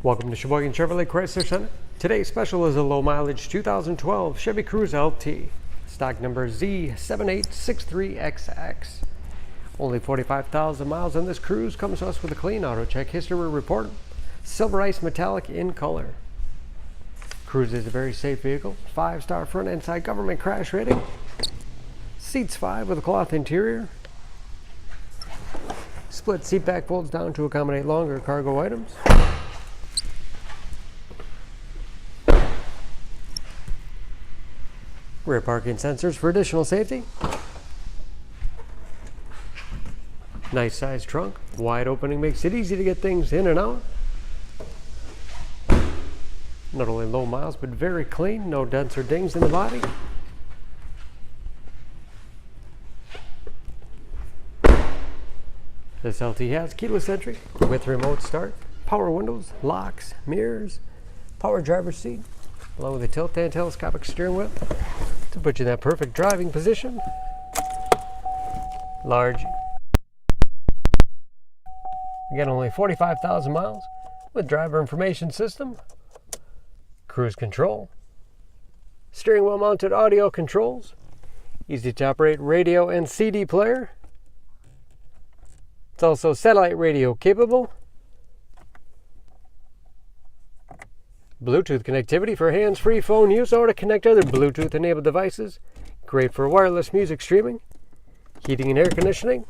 Welcome to Sheboygan Chevrolet Chrysler Center. Today's special is a low mileage 2012 Chevy Cruze LT. Stock number Z7863XX. Only 45,000 miles on this Cruze. Comes to us with a clean auto check history report. Silver ice metallic in color. Cruze is a very safe vehicle. 5-star front and side government crash rating. Seats 5 with a cloth interior. Split seat back folds down to accommodate longer cargo items. Rear parking sensors for additional safety. Nice sized trunk. Wide opening makes it easy to get things in and out. Not only low miles, but very clean. No dents or dings in the body. This LT has keyless entry with remote start, power windows, locks, mirrors, power driver's seat, along with a tilt and telescopic steering wheel to put you in that perfect driving position. Large. Again, only 45,000 miles with driver information system, cruise control, steering wheel mounted audio controls, easy to operate radio and CD player. It's also satellite radio capable. Bluetooth connectivity for hands-free phone use or to connect other Bluetooth-enabled devices. Great for wireless music streaming. Heating and air conditioning.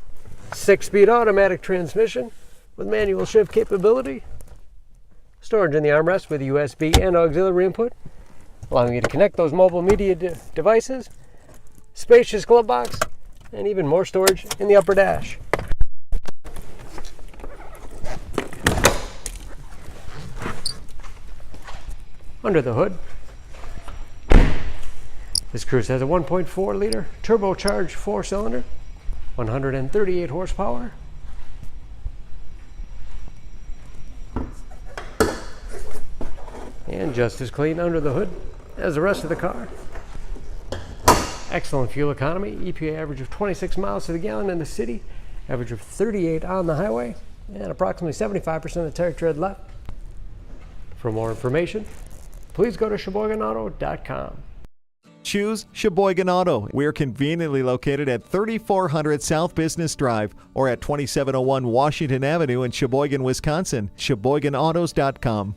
6-speed automatic transmission with manual shift capability. Storage in the armrest with USB and auxiliary input, allowing you to connect those mobile media devices. Spacious glove box, and even more storage in the upper dash. Under the hood, this Cruze has a 1.4 liter turbocharged 4-cylinder, 138 horsepower. And just as clean under the hood as the rest of the car. Excellent fuel economy, EPA average of 26 miles to the gallon in the city, average of 38 on the highway, and approximately 75% of the tire tread left. For more information, please go to SheboyganAuto.com. Choose Sheboygan Auto. We're conveniently located at 3400 South Business Drive or at 2701 Washington Avenue in Sheboygan, Wisconsin. SheboyganAutos.com.